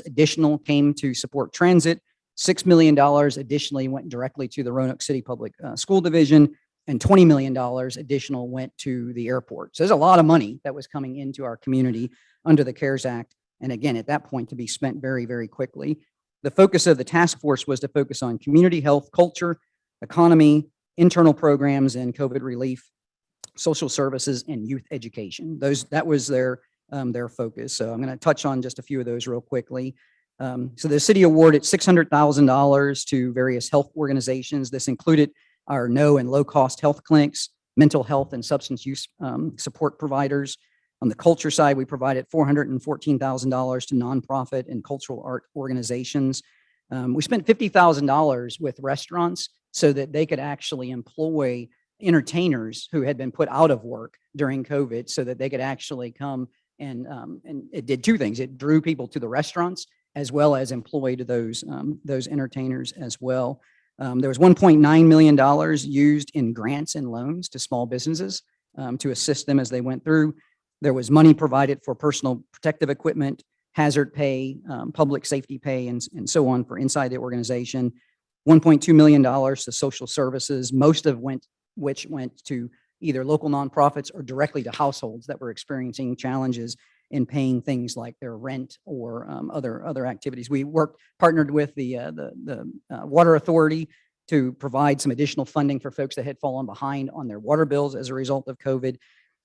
additional came to support transit. $6 million additionally went directly to the Roanoke City Public School Division, and $20 million additional went to the airport. So there's a lot of money that was coming into our community under the CARES Act. And again, at that point, to be spent very, very quickly. The focus of the task force was to focus on community health, culture, economy, internal programs, and COVID relief, social services, and youth education. That was their focus. So I'm going to touch on just a few of those real quickly. So the city awarded $600,000 to various health organizations. This included our no and low cost health clinics, mental health and substance use support providers. On the culture side, we provided $414,000 to nonprofit and cultural art organizations. We spent $50,000 with restaurants so that they could actually employ entertainers who had been put out of work during COVID, so that they could actually come and it did two things. It drew people to the restaurants as well as employed those entertainers as well. There was $1.9 million used in grants and loans to small businesses to assist them as they went through. There was money provided for personal protective equipment, hazard pay, public safety pay, and so on for inside the organization. $1.2 million to social services, most of which went to either local nonprofits or directly to households that were experiencing challenges in paying things like their rent or other activities. We partnered with the Water Authority to provide some additional funding for folks that had fallen behind on their water bills as a result of COVID.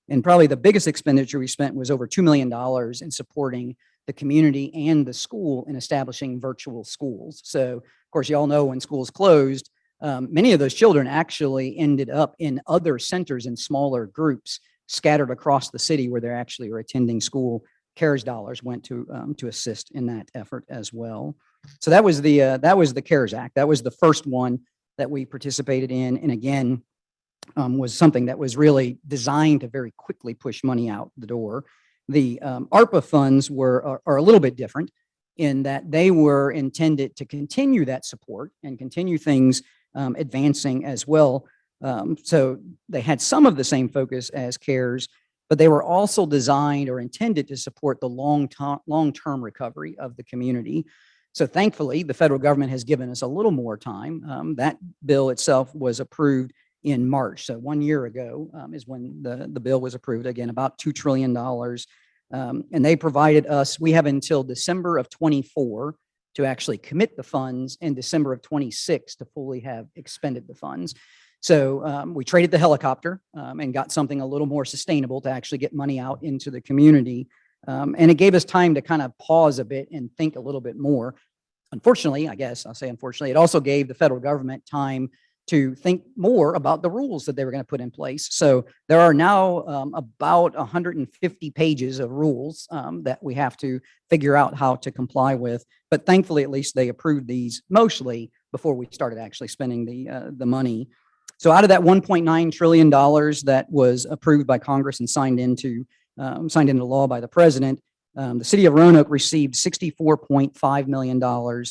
And probably the biggest expenditure we spent was over $2 million in supporting the community and the school in establishing virtual schools. So, of course, you all know when schools closed, many of those children actually ended up in other centers in smaller groups scattered across the city where they actually were attending school. CARES dollars went to assist in that effort as well. So that was the CARES Act. That was the first one that we participated in, and again, was something that was really designed to very quickly push money out the door. The ARPA funds are a little bit different in that they were intended to continue that support and continue things advancing as well. So they had some of the same focus as CARES, but they were also designed or intended to support the long-term recovery of the community. So thankfully, the federal government has given us a little more time. That bill itself was approved in March. So 1 year ago is when the bill was approved, again, about $2 trillion. And they provided us, we have until December of 24 to actually commit the funds and December of 26 to fully have expended the funds. So we traded the helicopter and got something a little more sustainable to actually get money out into the community. And it gave us time to kind of pause a bit and think a little bit more. Unfortunately, I guess I'll say unfortunately, it also gave the federal government time to think more about the rules that they were going to put in place. So there are now about 150 pages of rules that we have to figure out how to comply with. But thankfully, at least they approved these mostly before we started actually spending the money. So out of that $1.9 trillion that was approved by Congress and signed into law by the president, the city of Roanoke received $64.5 million.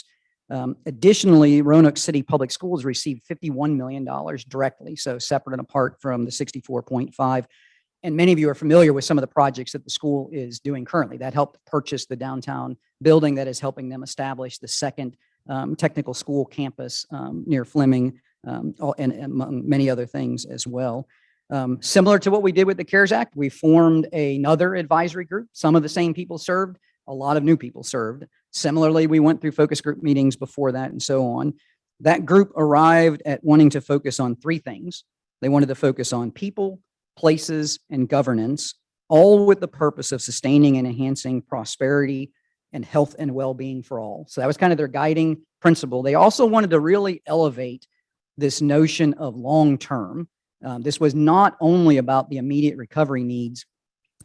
Additionally, Roanoke City Public Schools received $51 million directly, so separate and apart from the 64.5. And many of you are familiar with some of the projects that the school is doing currently. That helped purchase the downtown building that is helping them establish the second technical school campus near Fleming, and among many other things as well. Similar to what we did with the CARES Act, we formed another advisory group. Some of the same people served, a lot of new people served. Similarly, we went through focus group meetings before that and so on. That group arrived at wanting to focus on three things. They wanted to focus on people, places, and governance, all with the purpose of sustaining and enhancing prosperity and health and well-being for all. So that was kind of their guiding principle. They also wanted to really elevate this notion of long-term. This was not only about the immediate recovery needs.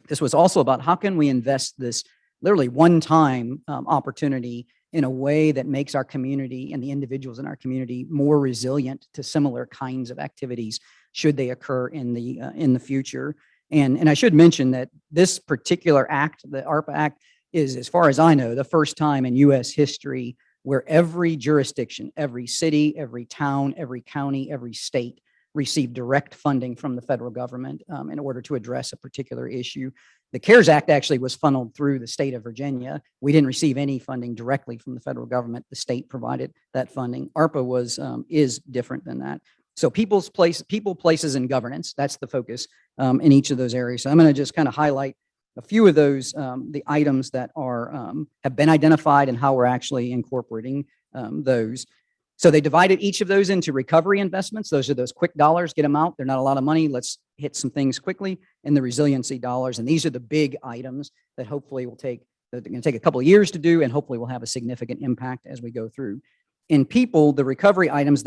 This was also about how can we invest this literally one-time opportunity in a way that makes our community and the individuals in our community more resilient to similar kinds of activities should they occur in the future. And I should mention that this particular act, the ARPA Act, is, as far as I know, the first time in U.S. history where every jurisdiction, every city, every town, every county, every state received direct funding from the federal government in order to address a particular issue. The CARES Act actually was funneled through the state of Virginia. We didn't receive any funding directly from the federal government. The state provided that funding. ARPA is different than that. So people, places, and governance, that's the focus in each of those areas. So I'm going to just kind of highlight a few of those, the items that are have been identified and how we're actually incorporating those. So they divided each of those into recovery investments. Those are those quick dollars, get them out. They're not a lot of money. Let's hit some things quickly. And the resiliency dollars. And these are the big items that hopefully they're going to take a couple of years to do and hopefully will have a significant impact as we go through. In people, the recovery items,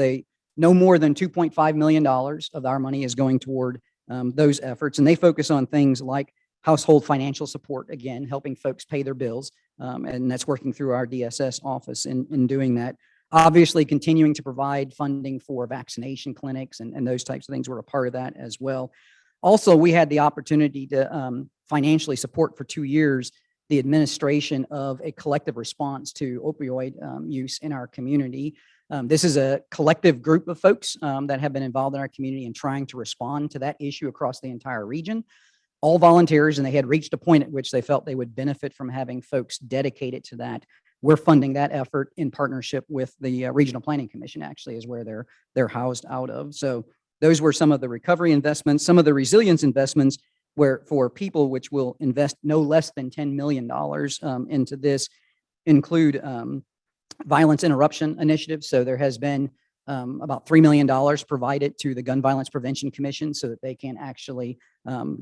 no more than $2.5 million of our money is going toward those efforts. And they focus on things like household financial support, again, helping folks pay their bills. And that's working through our DSS office in doing that. Obviously, continuing to provide funding for vaccination clinics and those types of things were a part of that as well. Also, we had the opportunity to financially support for 2 years the administration of a collective response to opioid use in our community. This is a collective group of folks that have been involved in our community in trying to respond to that issue across the entire region. All volunteers, and they had reached a point at which they felt they would benefit from having folks dedicated to that. We're funding that effort in partnership with the Regional Planning Commission, actually, is where they're housed out of. So those were some of the recovery investments. Some of the resilience investments where for people, which will invest no less than $10 million into this, include violence interruption initiatives. So there has been about $3 million provided to the Gun Violence Prevention Commission so that they can actually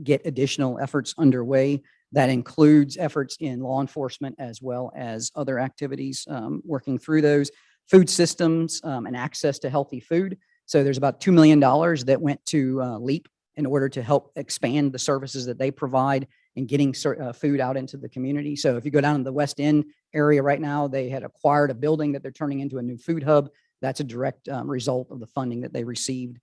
get additional efforts underway. That includes efforts in law enforcement as well as other activities, working through those food systems and access to healthy food. So there's about $2 million that went to LEAP in order to help expand the services that they provide in getting food out into the community. So if you go down to the West End area right now, they had acquired a building that they're turning into a new food hub. That's a direct result of the funding that they received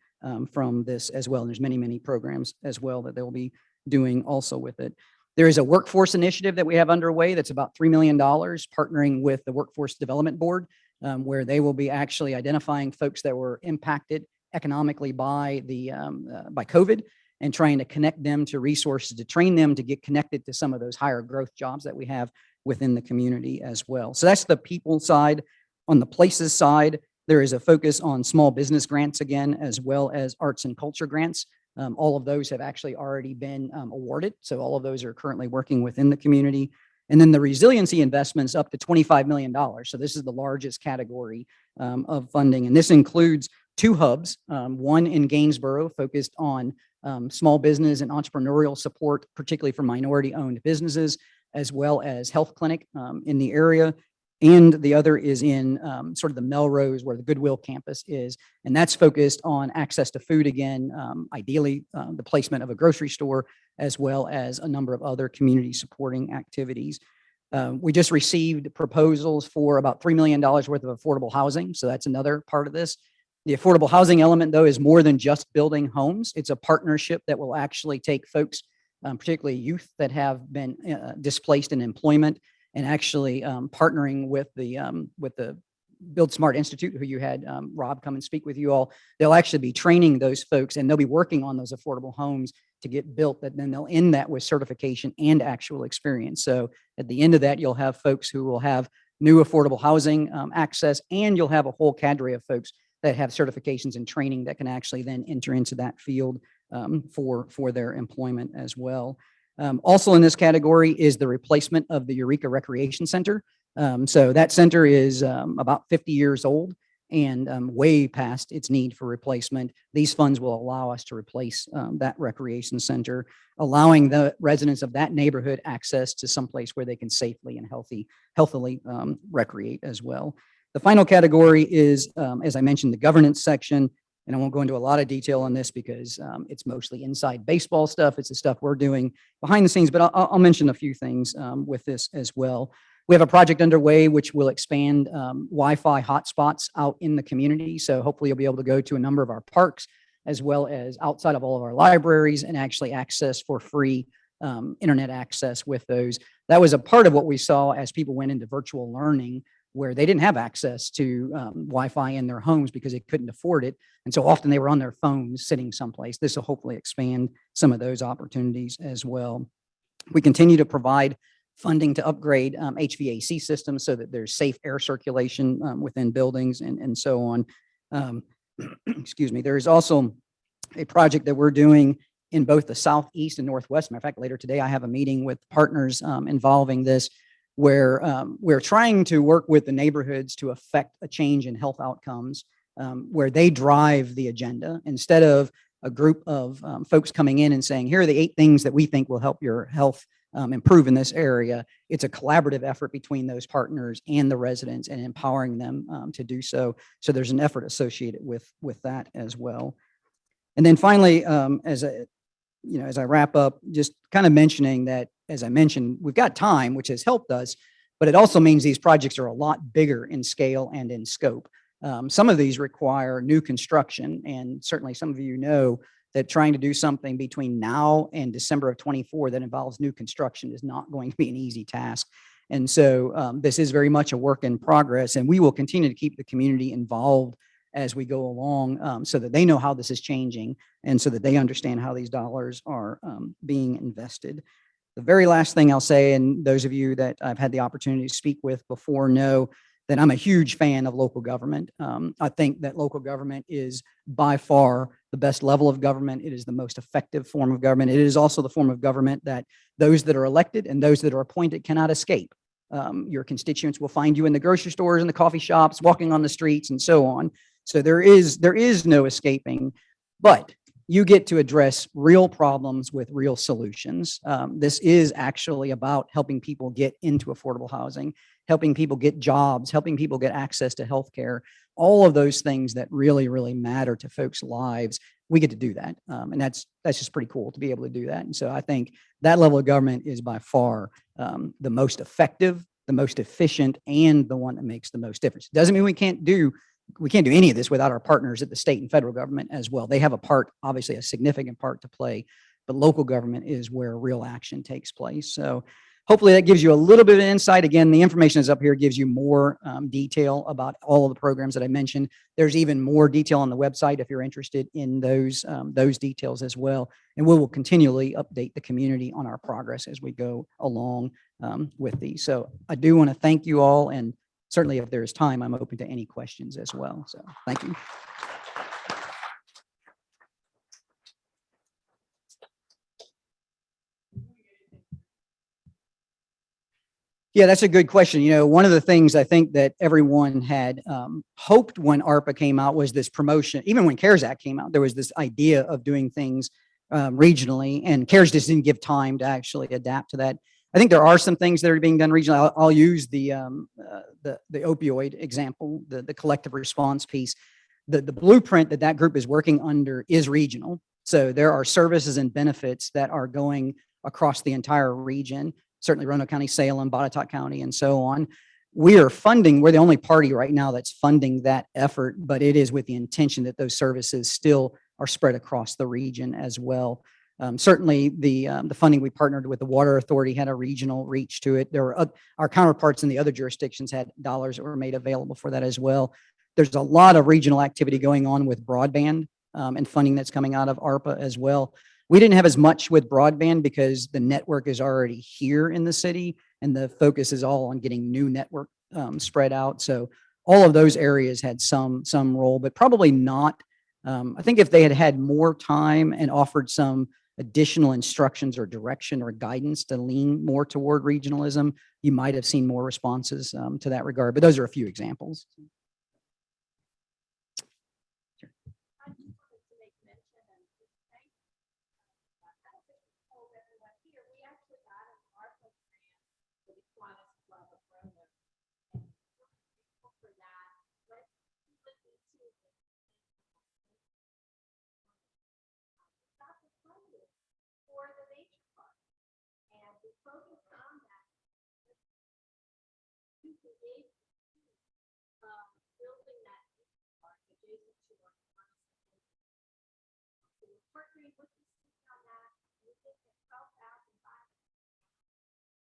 from this as well. And there's many, many programs as well that they'll be doing also with it. There is a workforce initiative that we have underway that's about $3 million, partnering with the Workforce Development Board, where they will be actually identifying folks that were impacted economically by COVID and trying to connect them to resources to train them to get connected to some of those higher growth jobs that we have within the community as well. So that's the people side. On the places side, there is a focus on small business grants again, as well as arts and culture grants. All of those have actually already been awarded. So all of those are currently working within the community. And then the resiliency investments up to $25 million. So this is the largest category of funding. And this includes 2 hubs, one in Gainsborough focused on small business and entrepreneurial support, particularly for minority-owned businesses, as well as health clinic in the area. And the other is in sort of the Melrose, where the Goodwill campus is. And that's focused on access to food again, ideally the placement of a grocery store, as well as a number of other community supporting activities. We just received proposals for about $3 million worth of affordable housing. So that's another part of this. The affordable housing element, though, is more than just building homes. It's a partnership that will actually take folks, particularly youth that have been displaced in employment, and actually partnering with the Build Smart Institute, who you had Rob come and speak with you all. They'll actually be training those folks, and they'll be working on those affordable homes to get built, that then they'll end that with certification and actual experience. So at the end of that, you'll have folks who will have new affordable housing access, and you'll have a whole cadre of folks that have certifications and training that can actually then enter into that field for their employment as well. Also in this category is the replacement of the Eureka Recreation Center. So that center is about 50 years old and way past its need for replacement. These funds will allow us to replace that recreation center, allowing the residents of that neighborhood access to some place where they can safely and healthily recreate as well. The final category is, as I mentioned, the governance section. And I won't go into a lot of detail on this because it's mostly inside baseball stuff. It's the stuff we're doing behind the scenes, but I'll mention a few things with this as well. We have a project underway which will expand Wi-Fi hotspots out in the community. So hopefully you'll be able to go to a number of our parks, as well as outside of all of our libraries, and actually access for free internet access with those. That was a part of what we saw as people went into virtual learning, where they didn't have access to Wi-Fi in their homes because they couldn't afford it. And so often they were on their phones sitting someplace. This will hopefully expand some of those opportunities as well. We continue to provide funding to upgrade HVAC systems so that there's safe air circulation within buildings and so on. Excuse me. There is also a project that we're doing in both the Southeast and Northwest. Matter of fact, later today, I have a meeting with partners involving this, where we're trying to work with the neighborhoods to affect a change in health outcomes, where they drive the agenda instead of a group of folks coming in and saying, here are the 8 things that we think will help your health improve in this area. It's a collaborative effort between those partners and the residents, and empowering them to do so. So there's an effort associated with that as well. And then finally, as I wrap up, just kind of mentioning that, as I mentioned, we've got time, which has helped us, but it also means these projects are a lot bigger in scale and in scope. Some of these require new construction, and certainly some of you know that trying to do something between now and December of 24 that involves new construction is not going to be an easy task. And so this is very much a work in progress, and we will continue to keep the community involved as we go along, so that they know how this is changing, and so that they understand how these dollars are being invested. The very last thing I'll say, and those of you that I've had the opportunity to speak with before know that I'm a huge fan of local government. I think that local government is by far the best level of government. It is the most effective form of government. It is also the form of government that those that are elected and those that are appointed cannot escape. Your constituents will find you in the grocery stores and the coffee shops, walking on the streets, and so on. So there is no escaping. But you get to address real problems with real solutions. This is actually about helping people get into affordable housing, helping people get jobs, helping people get access to healthcare, all of those things that really, really matter to folks' lives. We get to do that. And that's just pretty cool to be able to do that. And so I think that level of government is by far the most effective, the most efficient, and the one that makes the most difference. Doesn't mean we can't do any of this without our partners at the state and federal government as well. They have a part, obviously a significant part to play, but local government is where real action takes place. So hopefully that gives you a little bit of insight. Again, the information is up here, gives you more detail about all of the programs that I mentioned. There's even more detail on the website if you're interested in those details as well. And we will continually update the community on our progress as we go along with these. So I do want to thank you all, and certainly if there's time, I'm open to any questions as well. So thank you. Yeah, that's a good question. You know, one of the things I think that everyone had hoped when ARPA came out was this promotion. Even when CARES Act came out, there was this idea of doing things regionally, and CARES just didn't give time to actually adapt to that. I think there are some things that are being done regionally. I'll use the opioid example, the collective response piece. The blueprint that group is working under is regional. So there are services and benefits that are going across the entire region. Certainly Roanoke County, Salem, Botetourt County, and so on. We're the only party right now that's funding that effort, but it is with the intention that those services still are spread across the region as well. Certainly the funding we partnered with the Water Authority had a regional reach to it. There were our counterparts in the other jurisdictions had dollars that were made available for that as well. There's a lot of regional activity going on with broadband and funding that's coming out of ARPA as well. We didn't have as much with broadband because the network is already here in the city, and the focus is all on getting new network spread out. So all of those areas had some role, but probably not. I think if they had had more time and offered some additional instructions or direction or guidance to lean more toward regionalism, you might have seen more responses to that regard. But those are a few examples.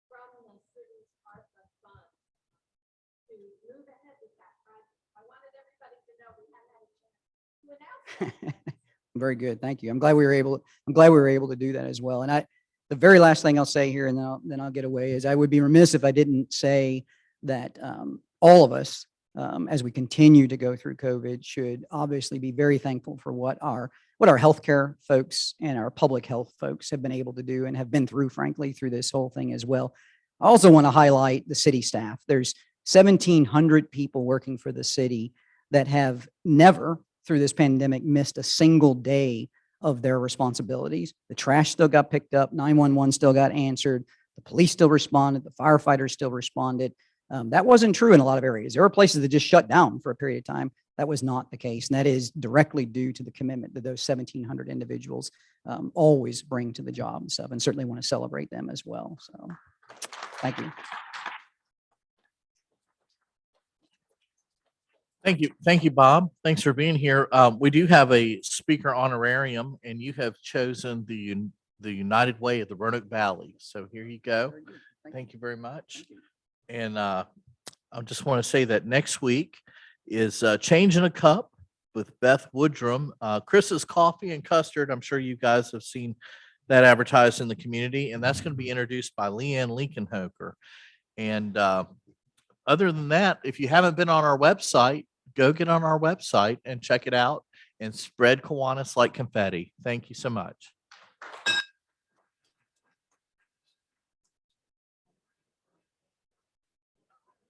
From the city's Arpa Funds to move ahead with that project. I wanted everybody to know we haven't had a chance to announce it. Very good. Thank you. I'm glad we were able to do that as well. And the very last thing I'll say here, and then I'll get away, is I would be remiss if I didn't say that all of us, as we continue to go through COVID, should obviously be very thankful for what our healthcare folks and our public health folks have been able to do and have been through, frankly, through this whole thing as well. I also want to highlight the city staff. There's 1,700 people working for the city that have never, through this pandemic, missed a single day of their responsibilities. The trash still got picked up, 911 still got answered, the police still responded, the firefighters still responded. That wasn't true in a lot of areas. There were places that just shut down for a period of time. That was not the case. And that is directly due to the commitment that those 1,700 individuals always bring to the job and stuff, and certainly want to celebrate them as well. So thank you. Thank you, Bob. Thanks for being here. We do have a speaker honorarium, and you have chosen the United Way of the Roanoke Valley. So here you go. Thank you very much. And I just want to say that next week is Change in a Cup with Beth Woodrum. Chris's Coffee and Custard. I'm sure you guys have seen that advertised in the community, and that's going to be introduced by Leanne Lincolnhoker. And other than that, if you haven't been on our website, go get on our website and check it out and spread Kiwanis like confetti. Thank you so much.